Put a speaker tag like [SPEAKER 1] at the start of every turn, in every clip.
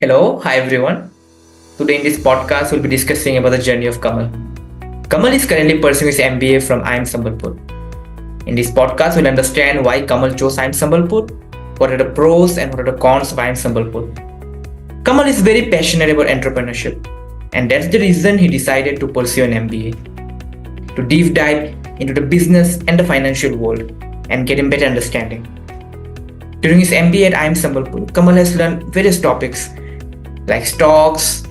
[SPEAKER 1] Hello, hi everyone. Today in this podcast, we'll be discussing about the journey of Kamal. Kamal is currently pursuing his MBA from IIM Sambalpur. In this podcast, we'll understand why Kamal chose IIM Sambalpur, what are the pros and what are the cons of IIM Sambalpur. Kamal is very passionate about entrepreneurship, and that's the reason he decided to pursue an MBA to deep dive into the business and the financial world and get a better understanding. During his MBA at IIM Sambalpur, Kamal has learned various topics like stocks,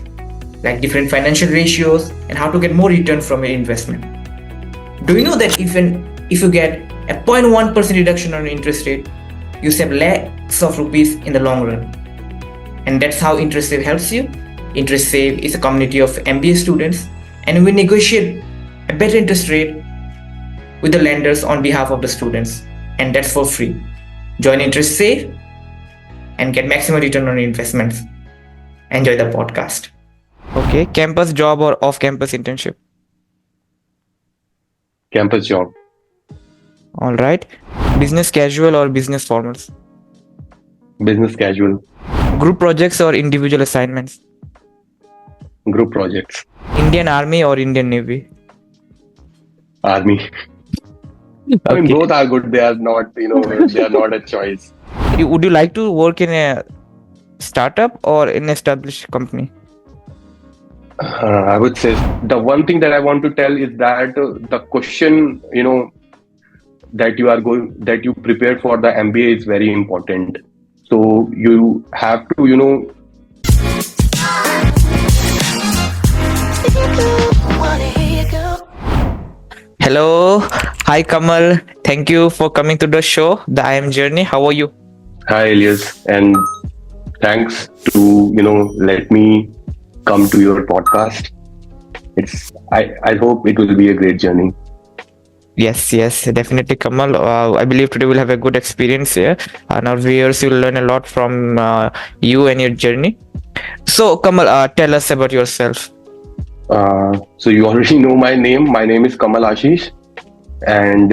[SPEAKER 1] like different financial ratios, and how to get more return from your investment. Do you know that if you get a 0.1% reduction on your interest rate, you save lakhs of rupees in the long run? And that's how InterestSave helps you. InterestSave is a community of MBA students, and we negotiate a better interest rate with the lenders on behalf of the students, and that's for free. Join InterestSave and get maximum return on your investments. Enjoy the podcast. Okay, campus job or off-campus internship?
[SPEAKER 2] Campus job.
[SPEAKER 1] All right. Business casual or business formals?
[SPEAKER 2] Business casual.
[SPEAKER 1] Group projects or individual assignments?
[SPEAKER 2] Group projects.
[SPEAKER 1] Indian Army or Indian Navy?
[SPEAKER 2] Army. I mean, both are good. They are not, they are not a choice.
[SPEAKER 1] Would you like to work in a startup or in an established company?
[SPEAKER 2] I would say the one thing that I want to tell is that the question, that you prepare for the MBA is very important. So you have to,
[SPEAKER 1] Hello. Hi, Kamal. Thank you for coming to the show, the IIM Journey. How are you?
[SPEAKER 2] Hi, Elias, and thanks to, let me come to your podcast. I hope it will be a great journey.
[SPEAKER 1] Yes, definitely, Kamal. I believe today we'll have a good experience here, and our viewers will learn a lot from you and your journey. So, Kamal, tell us about yourself.
[SPEAKER 2] So you already know my name. My name is Kamal Ashish, and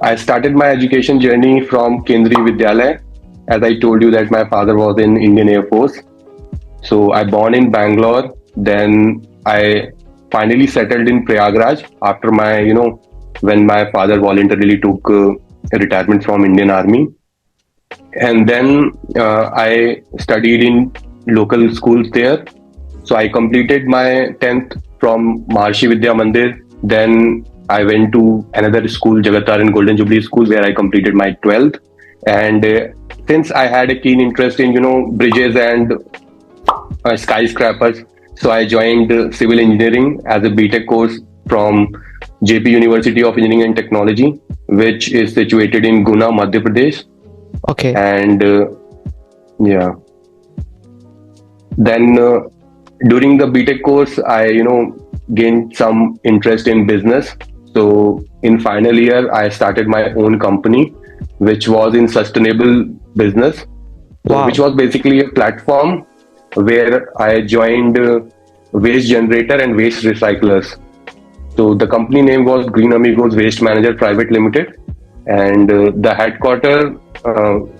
[SPEAKER 2] I started my education journey from Kendriya Vidyalaya. As I told you that my father was in Indian Air Force. So I born in Bangalore. Then I finally settled in Prayagraj after when my father voluntarily took retirement from Indian Army. And then I studied in local schools there. So I completed my 10th from Maharshi Vidya Mandir. Then I went to another school, Jagatar and Golden Jubilee School, where I completed my 12th. And since I had a keen interest in, bridges and skyscrapers, so I joined civil engineering as a BTech course from JP University of Engineering and Technology, which is situated in Guna, Madhya Pradesh.
[SPEAKER 1] Okay.
[SPEAKER 2] And then during the BTech course, I gained some interest in business. So in final year, I started my own company, which was in sustainable business.
[SPEAKER 1] Wow.
[SPEAKER 2] Which was basically a platform where I joined waste generator and waste recyclers. So the company name was Green Amigos Waste Manager Private Limited, and the headquarter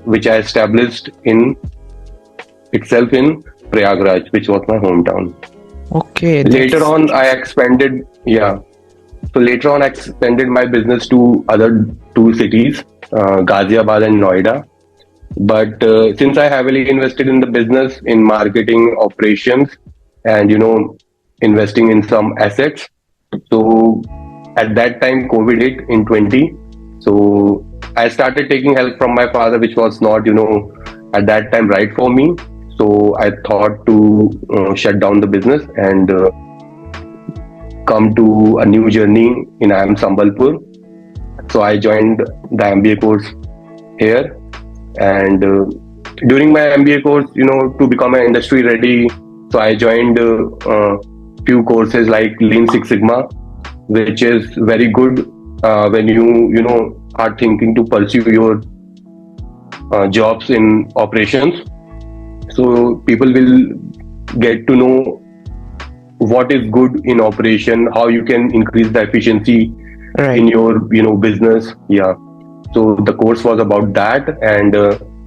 [SPEAKER 2] which I established in Prayagraj, which was my hometown.
[SPEAKER 1] Okay.
[SPEAKER 2] Later on, I expanded. So later on, I expanded my business to other two cities, Ghaziabad and Noida. But since I heavily invested in the business, in marketing, operations, and investing in some assets, so at that time COVID hit in 20. So I started taking help from my father, which was not at that time right for me. So I thought to shut down the business and come to a new journey in IIM Sambalpur. So I joined the MBA course here. And during my MBA course, to become an industry ready, so I joined few courses like Lean Six Sigma, which is very good when you are thinking to pursue your jobs in operations. So people will get to know what is good in operation, how you can increase the efficiency in your business. So the course was about that. And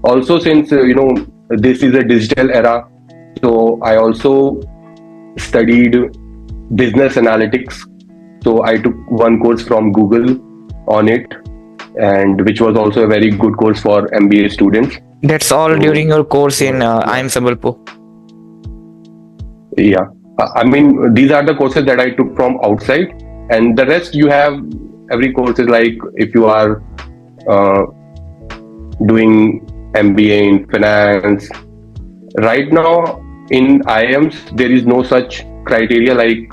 [SPEAKER 2] also since this is a digital era, So I also studied business analytics. So I took one course from Google on it, and which was also a very good course for MBA students.
[SPEAKER 1] That's all
[SPEAKER 2] So,
[SPEAKER 1] during your course in
[SPEAKER 2] yeah.
[SPEAKER 1] IIM Sambalpur.
[SPEAKER 2] Yeah. I mean, these are the courses that I took from outside, and the rest you have every course is like if you are uh, doing MBA in finance. Right now in IIMs, there is no such criteria like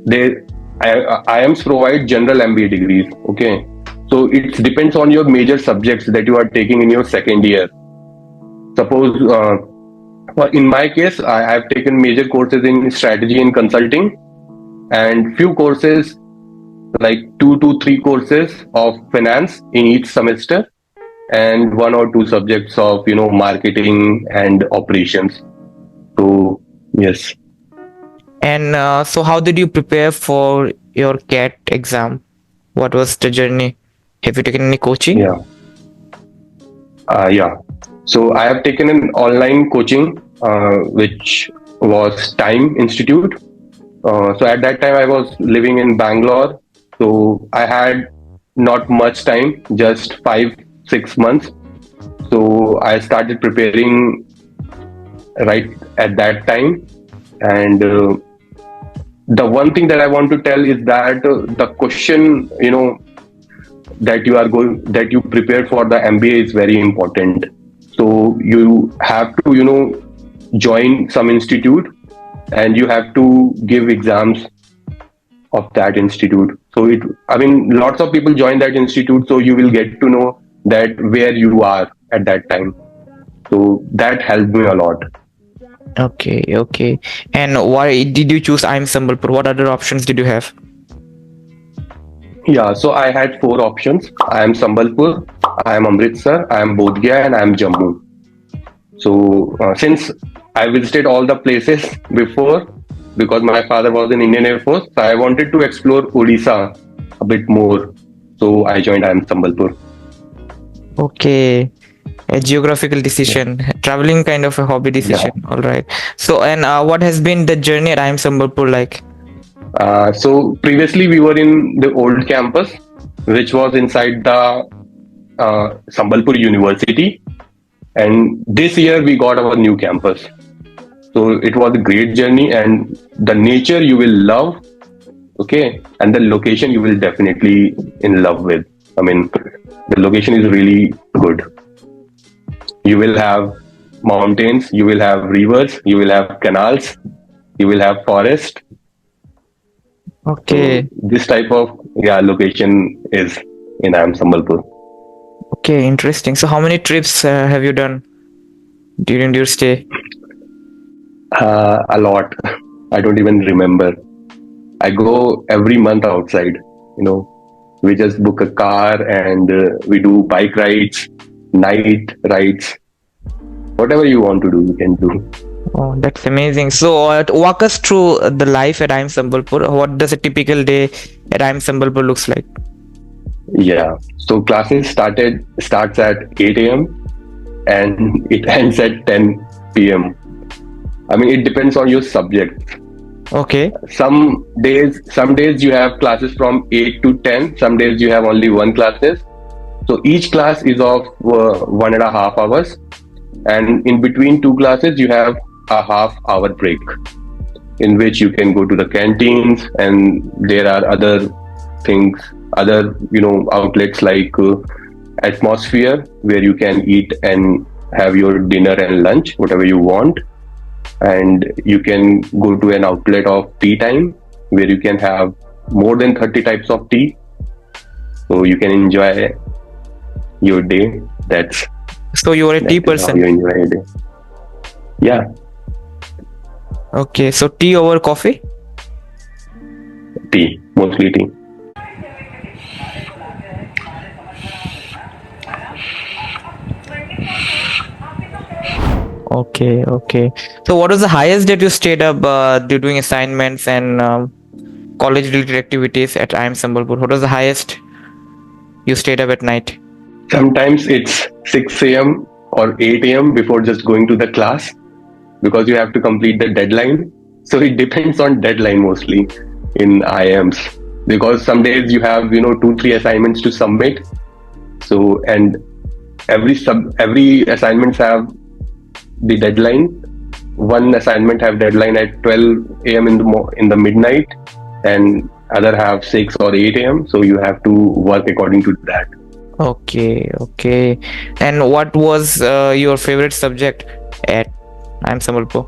[SPEAKER 2] they IIMs provide general MBA degrees. Okay, so it depends on your major subjects that you are taking in your second year. Suppose. Well, in my case, I have taken major courses in strategy and consulting, and few courses like 2 to 3 courses of finance in each semester, and 1 or 2 subjects of marketing and operations. So yes,
[SPEAKER 1] And so, how did you prepare for your CAT exam? What was the journey? Have you taken any coaching?
[SPEAKER 2] yeah, yeah. So I have taken an online coaching, which was Time Institute. So at that time, I was living in Bangalore. So I had not much time, just 5 6 months. So I started preparing right at that time. And the one thing that I want to tell is that the question, that you prepared for the MBA is very important. So you have to, join some institute, and you have to give exams of that institute. So lots of people join that institute, so you will get to know that where you are at that time. So that helped me a lot.
[SPEAKER 1] Okay, okay. And why did you choose IIM Sambalpur? What other options did you have?
[SPEAKER 2] Yeah, so I had 4 options. I am Sambalpur, I am Amritsar, I am Bodh Gaya, and I am Jammu. So since I visited all the places before, because my father was in Indian Air Force, so I wanted to explore Odisha a bit more. So I joined IIM Sambalpur.
[SPEAKER 1] Okay, a geographical decision, traveling kind of a hobby decision.
[SPEAKER 2] Yeah.
[SPEAKER 1] All right. So, and what has been the journey at IIM Sambalpur like?
[SPEAKER 2] So previously we were in the old campus, which was inside the Sambalpur University, and this year we got our new campus. So it was a great journey, and the nature you will love, okay, and the location you will definitely in love with. I mean, the location is really good. You will have mountains, you will have rivers, you will have canals, you will have forest.
[SPEAKER 1] Okay,
[SPEAKER 2] So this type of location is in IIM Sambalpur.
[SPEAKER 1] okay, interesting. So, how many trips have you done during your stay?
[SPEAKER 2] A lot. I don't even remember. I go every month outside. We just book a car, and we do bike rides, night rides, whatever you want to do, you can do.
[SPEAKER 1] Oh, that's amazing. So, walk us through the life at IIM Sambalpur. What does a typical day at IIM Sambalpur looks like?
[SPEAKER 2] Yeah. So classes starts at 8 a.m. and it ends at 10 p.m. I mean, it depends on your subject.
[SPEAKER 1] Okay.
[SPEAKER 2] Some days you have classes from 8 to 10. Some days you have only one classes. So each class is of 1.5 hours, and in between 2 classes you have a half-hour break, in which you can go to the canteens, and there are other things, other outlets like atmosphere, where you can eat and have your dinner and lunch, whatever you want. And you can go to an outlet of tea time, where you can have more than 30 types of tea, so you can enjoy your day.
[SPEAKER 1] So, you are a tea
[SPEAKER 2] That is how
[SPEAKER 1] person.
[SPEAKER 2] you enjoy your day. Yeah,
[SPEAKER 1] Okay. So, tea over coffee?
[SPEAKER 2] tea, mostly tea.
[SPEAKER 1] Okay, okay. So, what was the highest that you stayed up doing assignments and college related activities at IIM Sambalpur? What was the highest you stayed up at night?
[SPEAKER 2] Sometimes it's 6 a.m. or 8 a.m. before just going to the class. because you have to complete the deadline. So it depends on deadline mostly in IIMs, because some days you have 2-3 assignments to submit. So and every assignments have the deadline. One assignment have deadline at 12 a.m. in the midnight, and other have 6 or 8 a.m. So you have to work according to that.
[SPEAKER 1] Okay. And what was your favorite subject at IIM Sambalpur?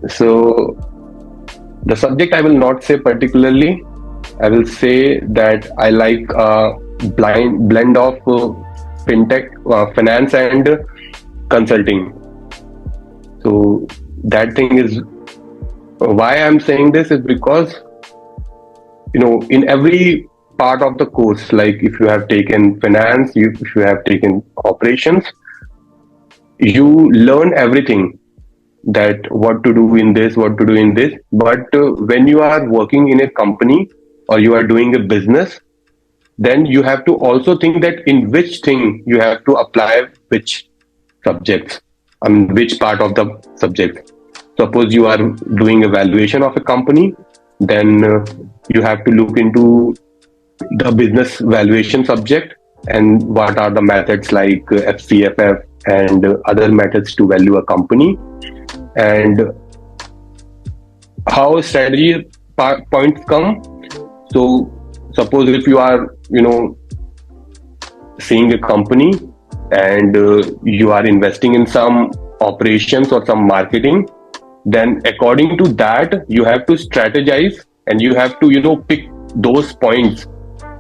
[SPEAKER 2] So the subject I will not say particularly. I will say that I like a blend of fintech, finance, and consulting. So that thing is why I'm saying this is because in every part of the course, like if you have taken finance, if you have taken operations, you learn everything, that what to do in this, what to do in this. But when you are working in a company or you are doing a business, then you have to also think that in which thing you have to apply which subjects, which part of the subject. Suppose you are doing a valuation of a company, then you have to look into the business valuation subject and what are the methods like FCFF and other methods to value a company, and how strategy points come. So suppose if you are seeing a company and you are investing in some operations or some marketing, then according to that you have to strategize and you have to pick those points.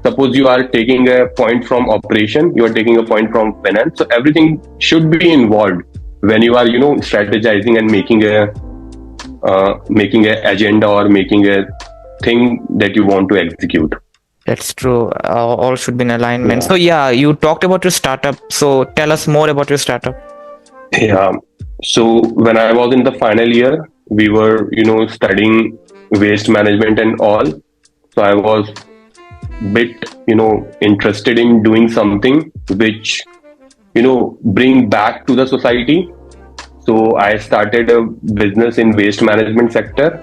[SPEAKER 2] Suppose you are taking a point from operation, you are taking a point from finance, so everything should be involved when you are strategizing and making a agenda or making a thing that you want to execute.
[SPEAKER 1] That's true. All should be in alignment.
[SPEAKER 2] Yeah.
[SPEAKER 1] So yeah, you talked about your startup. So tell us more about your startup.
[SPEAKER 2] Yeah. So when I was in the final year, we were studying waste management and all. So I was bit interested in doing something which bring back to the society. So I started a business in waste management sector.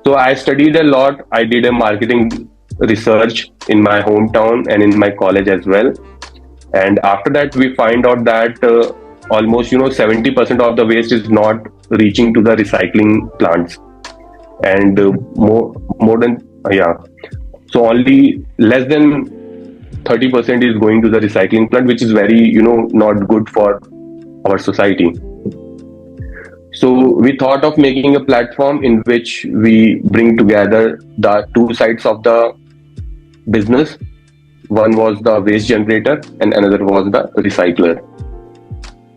[SPEAKER 2] So I studied a lot. I did a marketing research in my hometown and in my college as well. And after that, we find out that almost 70% of the waste is not reaching to the recycling plants, and more than so only less than 30% is going to the recycling plant, which is very not good for our society. So we thought of making a platform in which we bring together the two sides of the business. One was the waste generator and another was the recycler.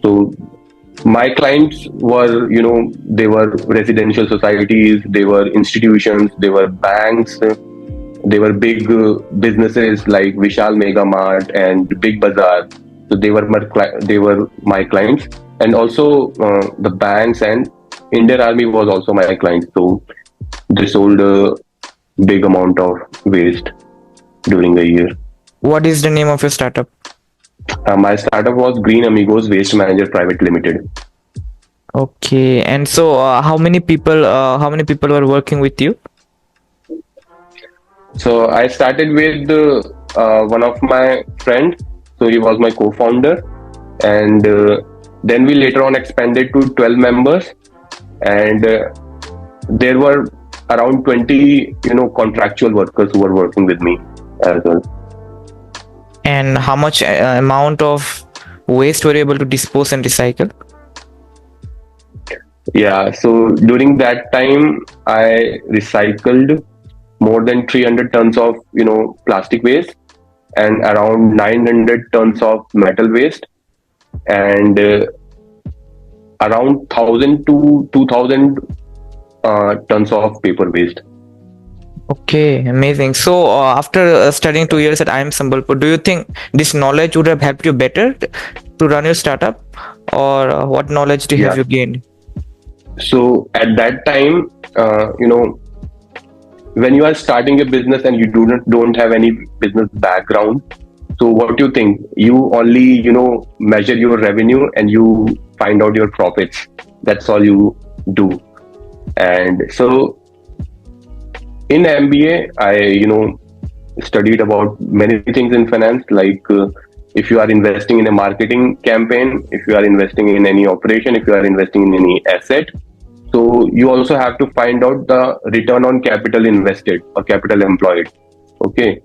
[SPEAKER 2] So my clients were they were residential societies, they were institutions, they were banks, they were big businesses like Vishal Mega Mart and Big Bazaar. So they were my clients, and also the banks and Indian Army was also my client. So they sold a big amount of waste during a year.
[SPEAKER 1] What is the name of your startup?
[SPEAKER 2] My startup was Green Amigos Waste Manager Private Limited.
[SPEAKER 1] Okay, and so how many people were working with you?
[SPEAKER 2] So I started with one of my friends. So he was my co-founder, and then we later on expanded to 12 members, and there were around 20 contractual workers who were working with me as well.
[SPEAKER 1] And how much amount of waste were you able to dispose and recycle?
[SPEAKER 2] Yeah, so during that time I recycled more than 300 tons of plastic waste and around 900 tons of metal waste, and around 1000 to 2000 tons of paper waste.
[SPEAKER 1] Okay, amazing. So after studying 2 years at IIM Sambalpur, do you think this knowledge would have helped you better to run your startup, or what knowledge have you gained?
[SPEAKER 2] So at that time, when you are starting a business and you don't have any business background, so what do you think? You only measure your revenue and you find out your profits. That's all you do. And so in MBA, I studied about many things in finance, like if you are investing in a marketing campaign, if you are investing in any operation, if you are investing in any asset. So you also have to find out the return on capital invested or capital employed. Okay.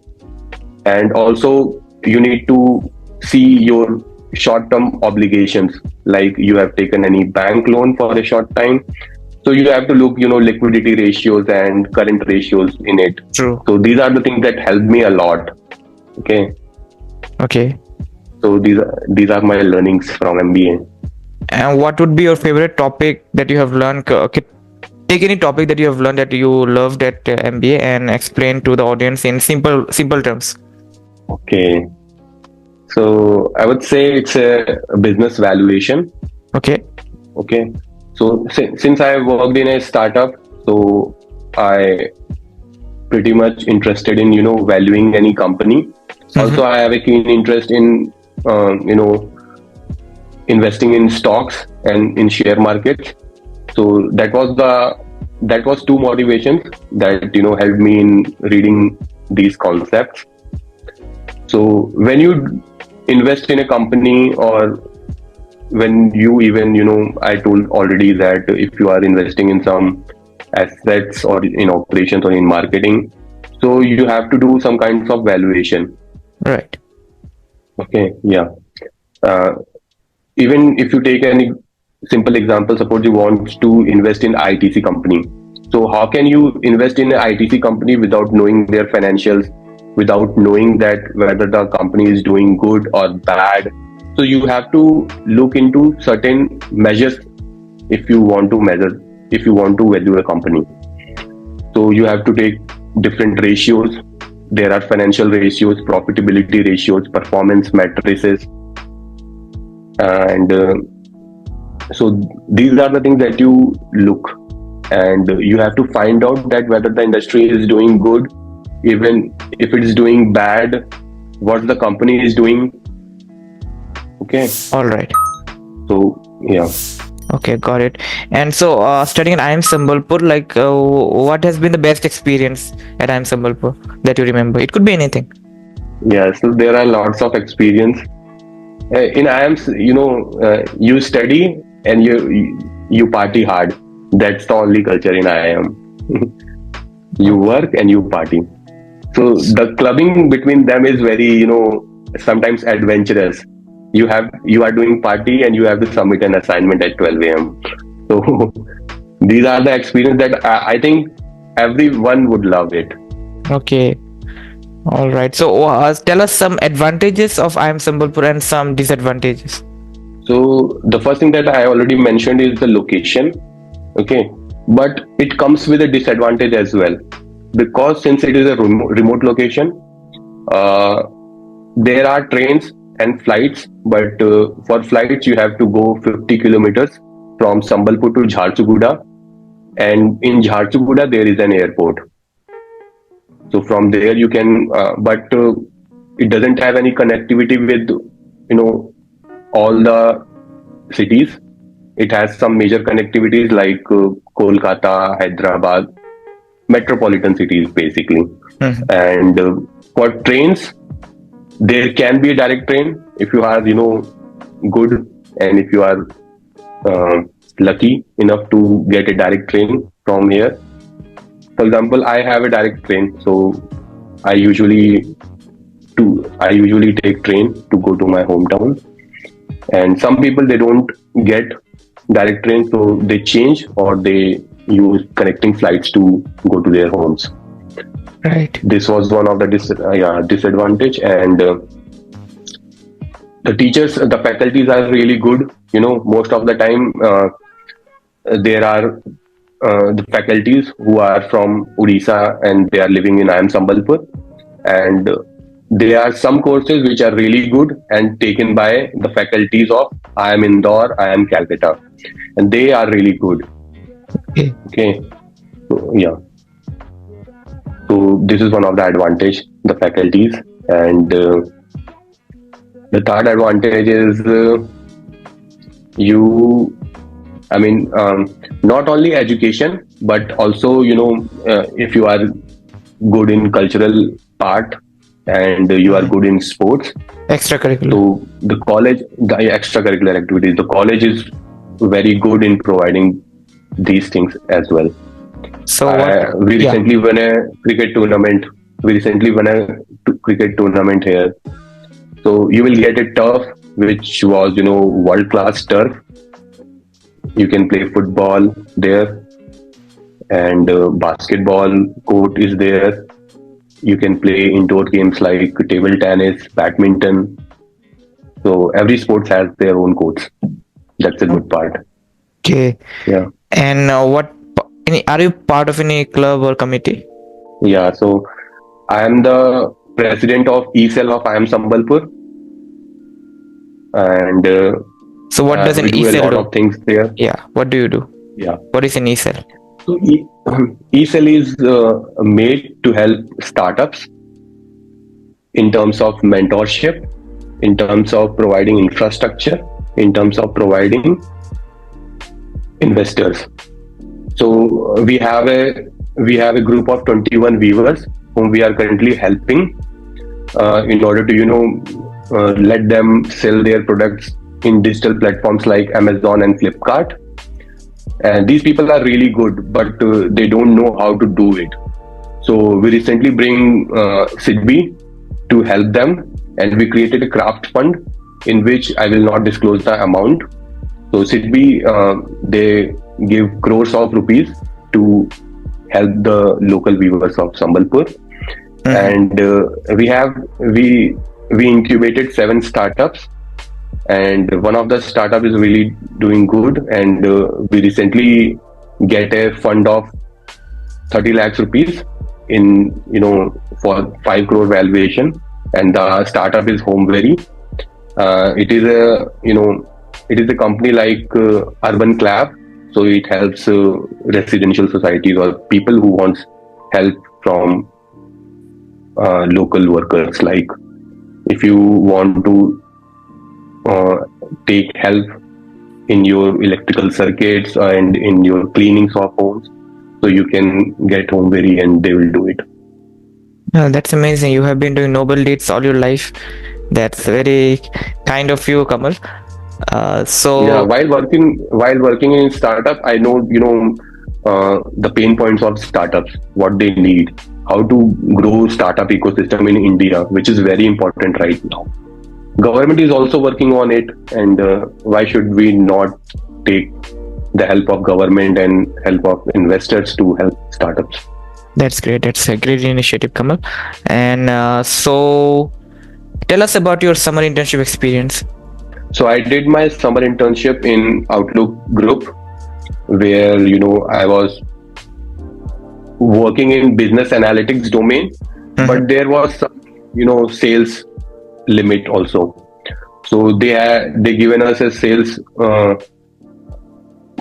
[SPEAKER 2] And also you need to see your short-term obligations, like you have taken any bank loan for a short time. So you have to look, liquidity ratios and current ratios in it.
[SPEAKER 1] True.
[SPEAKER 2] So these are the things that helped me a lot. Okay.
[SPEAKER 1] Okay.
[SPEAKER 2] So these are my learnings from MBA.
[SPEAKER 1] And what would be your favorite topic that you have learned? Okay, take any topic that you have learned that you loved at MBA and explain to the audience in simple terms.
[SPEAKER 2] Okay. So I would say it's a business valuation.
[SPEAKER 1] Okay.
[SPEAKER 2] Okay. So since I worked in a startup, so I pretty much interested in valuing any company. Also, I have a keen interest in investing in stocks and in share markets. So that was two motivations that helped me in reading these concepts. So when you invest in a company, or when you even I told already that if you are investing in some assets or in operations or in marketing, so you have to do some kinds of valuation.
[SPEAKER 1] Right.
[SPEAKER 2] Okay. Yeah. uh, Even if you take any simple example, suppose you want to invest in ITC company. So how can you invest in an ITC company without knowing their financials, without knowing that whether the company is doing good or bad? So you have to look into certain measures if you want to value a company. So you have to take different ratios. There are financial ratios, profitability ratios, performance matrices, and so these are the things that you look, and you have to find out that whether the industry is doing good, even if it is doing bad, what the company is doing. Okay.
[SPEAKER 1] All right.
[SPEAKER 2] So yeah.
[SPEAKER 1] Okay, got it. And so, studying at IIM Sambalpur, like, what has been the best experience at IIM Sambalpur that you remember? It could be anything.
[SPEAKER 2] Yeah, so there are lots of experience in IIMs. You study and you party hard. That's the only culture in IIM. You work and you party. So the clubbing between them is very, sometimes adventurous. You are doing party and you have to submit an assignment at 12 a.m. So these are the experience that I think everyone would love it.
[SPEAKER 1] Okay. All right. So, tell us some advantages of IIM Sambalpur and some disadvantages.
[SPEAKER 2] So the first thing that I already mentioned is the location. Okay. But it comes with a disadvantage as well, because since it is a remote location, there are trains and flights, but for flights you have to go 50 kilometers from Sambalpur to Jharsuguda, and in Jharsuguda there is an airport. So from there you can, but it doesn't have any connectivity with all the cities. It has some major connectivities like Kolkata, Hyderabad, metropolitan cities basically. And for trains, there can be a direct train if you are good, and if you are lucky enough to get a direct train from here. For example, I have a direct train, so I usually take train to go to my hometown. And some people, they don't get direct train, so they change or they use connecting flights to go to their homes.
[SPEAKER 1] Right.
[SPEAKER 2] This was one of the disadvantage. And the teachers, the faculties are really good. Most of the time there are the faculties who are from Odisha and they are living in IIM Sambalpur, and there are some courses which are really good and taken by the faculties of IIM Indore, IIM Calcutta, and they are really good. Okay. So, yeah. So this is one of the advantage, the faculties. And the third advantage is you, I mean, not only education, but also, if you are good in cultural part and you are
[SPEAKER 1] Mhm.
[SPEAKER 2] good in sports,
[SPEAKER 1] Extracurricular.
[SPEAKER 2] so the extracurricular activities, the college is very good in providing these things as well.
[SPEAKER 1] So what?
[SPEAKER 2] We
[SPEAKER 1] Yeah.
[SPEAKER 2] recently won a cricket tournament. We recently won a cricket tournament here. So you will get a turf, which was, world class turf. You can play football there, and basketball court is there. You can play indoor games like table tennis, badminton. So every sports has their own courts. That's a good part.
[SPEAKER 1] Okay.
[SPEAKER 2] Yeah,
[SPEAKER 1] And are you part of any club or committee?
[SPEAKER 2] yeah. So I am the president of ECEL of IIM Sambalpur, and
[SPEAKER 1] So what does an
[SPEAKER 2] we do a
[SPEAKER 1] e-cell
[SPEAKER 2] lot
[SPEAKER 1] do?
[SPEAKER 2] of things there.
[SPEAKER 1] Yeah. What do you do?
[SPEAKER 2] Yeah.
[SPEAKER 1] What is an e-cell?
[SPEAKER 2] So ECEL is made to help startups in terms of mentorship, in terms of providing infrastructure, in terms of providing investors. So we have a group of 21 weavers whom we are currently helping in order to let them sell their products in digital platforms like Amazon and Flipkart. And these people are really good, but they don't know how to do it. So we recently bring Sidbi to help them, and we created a craft fund in which I will not disclose the amount. So Sidbi, they give crores of rupees to help the local viewers of Sambalpur,
[SPEAKER 1] Mhm.
[SPEAKER 2] and we incubated 7 startups, and one of the startup is really doing good, and we recently get a fund of 30 lakhs rupees in for 5 crore valuation, and the startup is Homevery. It is a company like Urban Clap, so it helps residential societies or people who wants help from local workers. Like if you want to uh, take help in your electrical circuits and in your cleanings of homes, so you can get Homevery and they will do it.
[SPEAKER 1] That's amazing. You have been doing noble deeds all your life. That's very kind of you, Kamal.
[SPEAKER 2] Yeah,
[SPEAKER 1] So
[SPEAKER 2] while working in startup, I know the pain points of startups, what they need, how to grow startup ecosystem in India, which is very important right now. Government is also working on it, and why should we not take the help of government and help of investors to help startups?
[SPEAKER 1] that's great. That's a great initiative, Kamal. And so tell us about your summer internship experience.
[SPEAKER 2] So I did my summer internship in Outlook Group, where I was working in business analytics domain,
[SPEAKER 1] Mhm.
[SPEAKER 2] but there was some sales limit also. So they given us a sales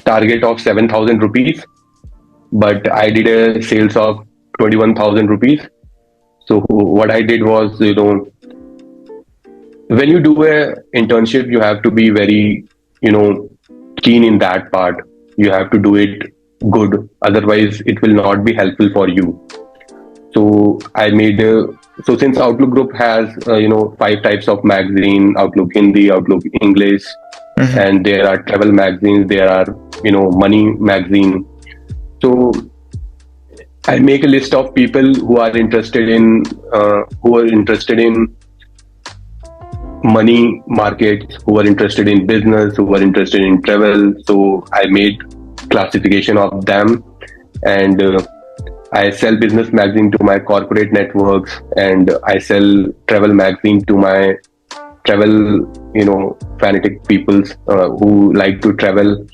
[SPEAKER 2] target of 7,000 rupees, but I did a sales of 21,000 rupees. So what I did was, when you do a internship, you have to be very you know keen in that part. You have to do it good, otherwise it will not be helpful for you. So I made so since Outlook Group has 5 types of magazine: Outlook Hindi, Outlook English,
[SPEAKER 1] Mhm.
[SPEAKER 2] and there are travel magazines, there are money magazine. So I make a list of people who are interested in money markets, who are interested in business, who are interested in travel. So I made classification of them, and I sell business magazine to my corporate networks, and I sell travel magazine to my travel, fanatic peoples who like to travel.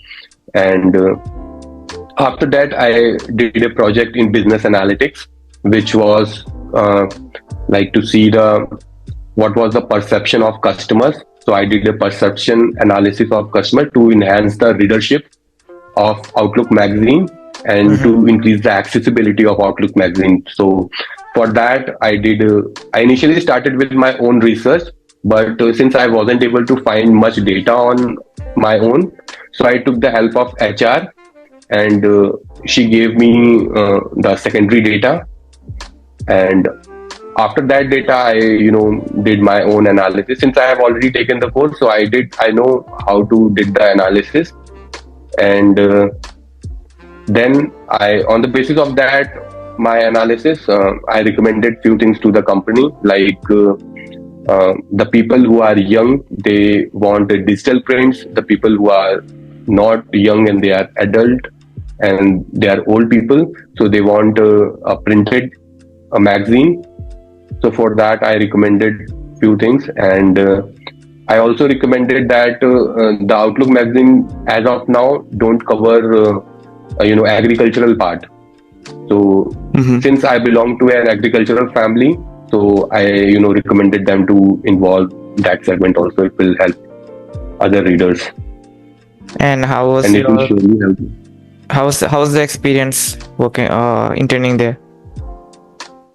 [SPEAKER 2] And after that, I did a project in business analytics, which was like to see the what was the perception of customers. So I did a perception analysis of customer to enhance the readership of Outlook magazine and
[SPEAKER 1] Mhm.
[SPEAKER 2] to increase the accessibility of Outlook magazine. So for that, I initially started with my own research, but since I wasn't able to find much data on my own. So I took the help of HR, and she gave me the secondary data. And after that data, I did my own analysis. Since I have already taken the course, so I know how to did the analysis. And then on the basis of that, my analysis, I recommended few things to the company, like the people who are young, they want digital prints. The people who are not young and they are adult and they are old people, so they want a printed a magazine. So for that, I recommended few things, and I also recommended that the Outlook magazine, as of now, don't cover agricultural part. So since I belong to an agricultural family, so I recommended them to involve that segment also. It will help other readers,
[SPEAKER 1] And how was
[SPEAKER 2] and it will surely help you.
[SPEAKER 1] how's the experience working interning there?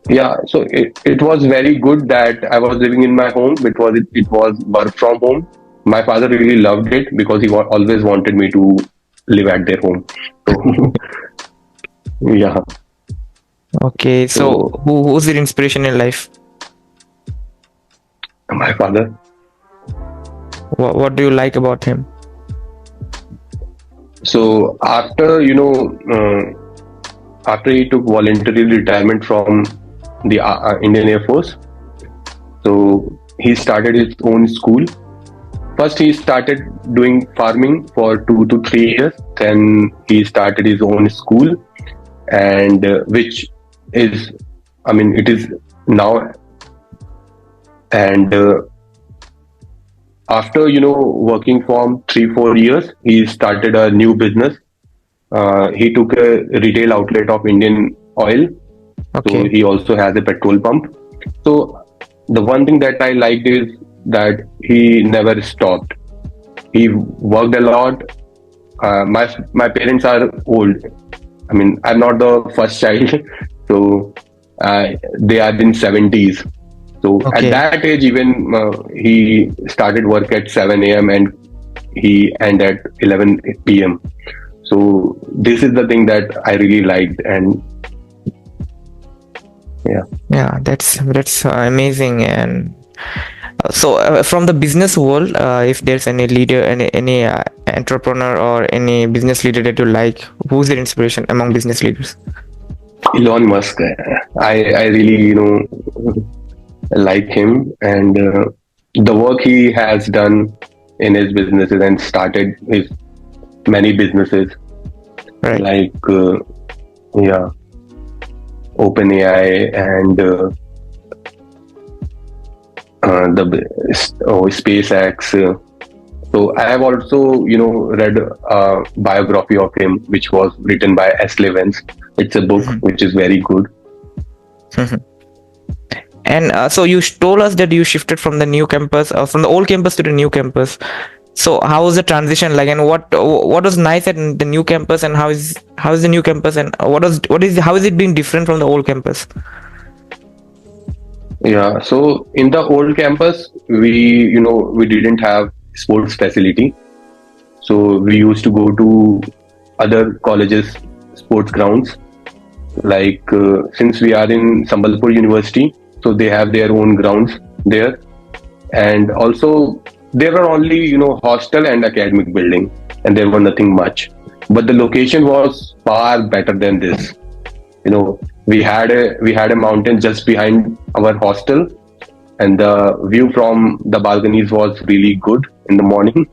[SPEAKER 2] Yeah, so it was very good that I was living in my home because it was work from home. My father really loved it because he always wanted me to live at their home. So yeah.
[SPEAKER 1] Okay, so who's your inspiration in life?
[SPEAKER 2] My father.
[SPEAKER 1] What do you like about him?
[SPEAKER 2] So after after he took voluntary retirement from the Indian Air Force, so he started his own school. First, he started doing farming for 2 to 3 years. Then he started his own school, and which is, it is now. And after working for 3-4 years, he started a new business. He took a retail outlet of Indian Oil.
[SPEAKER 1] Okay.
[SPEAKER 2] So he also has a petrol pump. So the one thing that I liked is that he never stopped. He worked a lot. My parents are old. I'm not the first child, so they are in 70s. So
[SPEAKER 1] Okay.
[SPEAKER 2] at that age, even he started work at 7 a.m. and he end at 11 p.m. So this is the thing that I really liked, and
[SPEAKER 1] Yeah, that's amazing. And so from the business world, if there's any leader, any entrepreneur or any business leader that you like, who's your inspiration among business leaders?
[SPEAKER 2] Elon Musk. I really like him, and the work he has done in his businesses and started his many businesses,
[SPEAKER 1] Right.
[SPEAKER 2] like OpenAI and SpaceX. So I have also read a biography of him, which was written by S. Levens. It's a book which is very good.
[SPEAKER 1] And so you told us that you shifted from the new campus, from the old campus to the new campus. So how was the transition like, and what was nice at the new campus, and how is the new campus, and how is it being different from the old campus?
[SPEAKER 2] Yeah. So in the old campus, we didn't have sports facility. So we used to go to other colleges' sports grounds. Like since we are in Sambalpur University, so they have their own grounds there, and also there were only hostel and academic building, and there were nothing much. But the location was far better than this. We had a mountain just behind our hostel, and the view from the balconies was really good in the morning.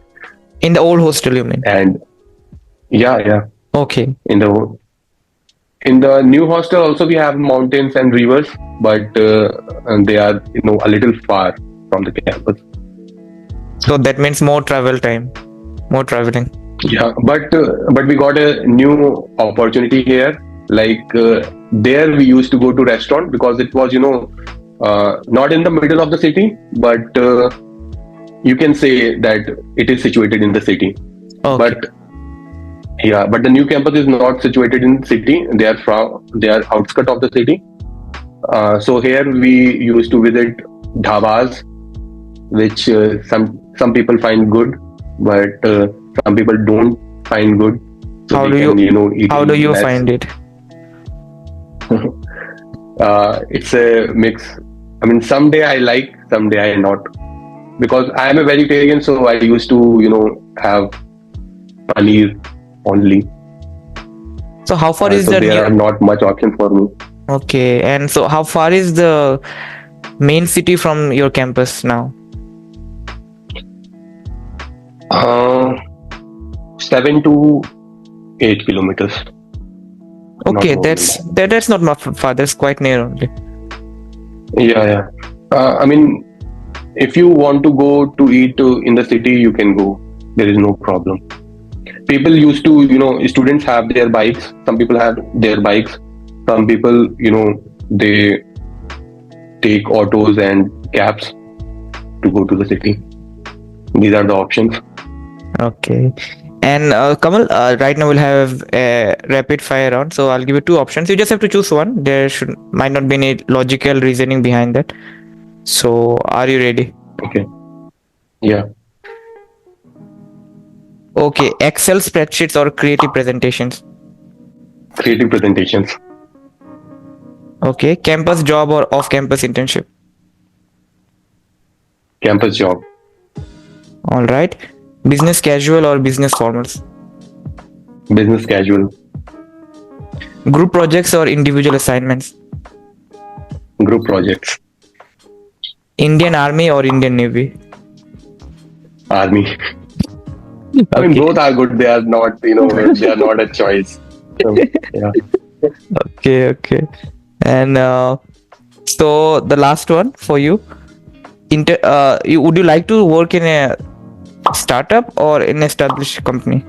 [SPEAKER 1] In the old hostel, you mean?
[SPEAKER 2] And yeah.
[SPEAKER 1] Okay.
[SPEAKER 2] In the new hostel also we have mountains and rivers, but and they are a little far from the campus.
[SPEAKER 1] So that means more travel time, more traveling.
[SPEAKER 2] Yeah, but we got a new opportunity here. Like there we used to go to restaurant because it was not in the middle of the city, but you can say that it is situated in the city.
[SPEAKER 1] Okay.
[SPEAKER 2] But the new campus is not situated in the city. They are outskirts of the city. So here we used to visit dhabas, which some people find good, but some people don't find good. So
[SPEAKER 1] How
[SPEAKER 2] they
[SPEAKER 1] do
[SPEAKER 2] can,
[SPEAKER 1] you
[SPEAKER 2] eat
[SPEAKER 1] how do
[SPEAKER 2] in
[SPEAKER 1] you
[SPEAKER 2] less.
[SPEAKER 1] find it?
[SPEAKER 2] It's a mix. I mean, someday I like, someday I not. Because I am a vegetarian, so I used to, have paneer only.
[SPEAKER 1] So how far is
[SPEAKER 2] So
[SPEAKER 1] the
[SPEAKER 2] there
[SPEAKER 1] new?
[SPEAKER 2] are not much options for me.
[SPEAKER 1] Okay, and so how far is the main city from your campus now?
[SPEAKER 2] Uh, 7 to 8 kilometers, not
[SPEAKER 1] Okay,
[SPEAKER 2] more than that.
[SPEAKER 1] that's not far. That's quite near only.
[SPEAKER 2] Yeah, yeah. I mean, if you want to go to eat in the city, you can go. There is no problem. People used to, students have their bikes. Some people have their bikes. Some people, they take autos and cabs to go to the city. These are the options.
[SPEAKER 1] Okay. And Kamal, right now we'll have a rapid fire round. So I'll give you two options. You just have to choose one. There might not be any logical reasoning behind that. So are you ready?
[SPEAKER 2] Okay. Yeah.
[SPEAKER 1] Okay. Excel spreadsheets or creative presentations?
[SPEAKER 2] Creative presentations.
[SPEAKER 1] Okay. Campus job or off-campus internship?
[SPEAKER 2] Campus job.
[SPEAKER 1] All right. Business casual or business formals?
[SPEAKER 2] Business casual.
[SPEAKER 1] Group projects or individual assignments?
[SPEAKER 2] Group projects.
[SPEAKER 1] Indian Army or Indian Navy?
[SPEAKER 2] Army. I mean,
[SPEAKER 1] Okay.
[SPEAKER 2] both are good. They are not, they are not a choice. So, yeah.
[SPEAKER 1] Okay. And so the last one for you. Would you like to work in a startup or in an established company?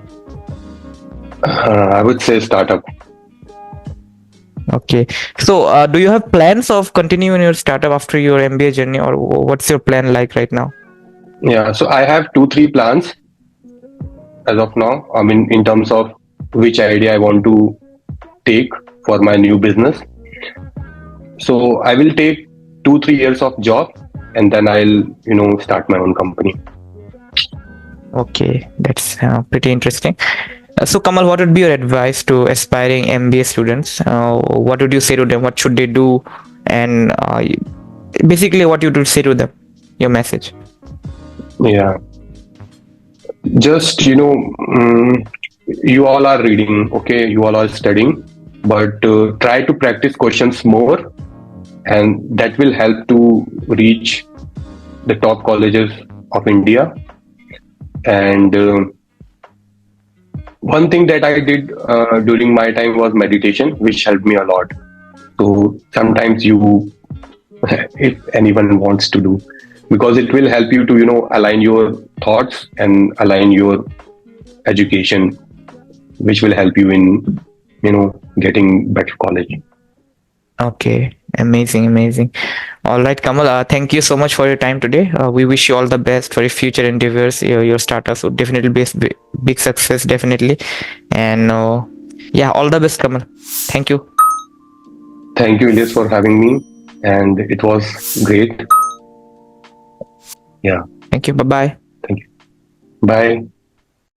[SPEAKER 2] I would say startup.
[SPEAKER 1] Okay. So do you have plans of continuing your startup after your MBA journey, or what's your plan like right now?
[SPEAKER 2] Yeah. So I have 2, 3 plans as of now. I mean, in terms of which idea I want to take for my new business. So I will take 2, 3 years of job, and then I'll, start my own company.
[SPEAKER 1] Okay, that's pretty interesting. So Kamal, what would be your advice to aspiring MBA students? What would you say to them? What should they do? And basically, what you would say to them? Your message.
[SPEAKER 2] Yeah. Just, you all are reading, okay? You all are studying, but try to practice questions more, and that will help to reach the top colleges of India. And one thing that I did during my time was meditation, which helped me a lot. So sometimes you, if anyone wants to do, because it will help you to, align your thoughts and align your education, which will help you in, getting better college.
[SPEAKER 1] Okay, amazing. All right, Kamal, thank you so much for your time today. We wish you all the best for your future endeavors. Your startups would definitely be a big success, definitely. And yeah, all the best, Kamal. Thank you.
[SPEAKER 2] Thank you, Ilyas, for having me, and it was great. Yeah,
[SPEAKER 1] Thank you. Bye bye.
[SPEAKER 2] thank you. Bye.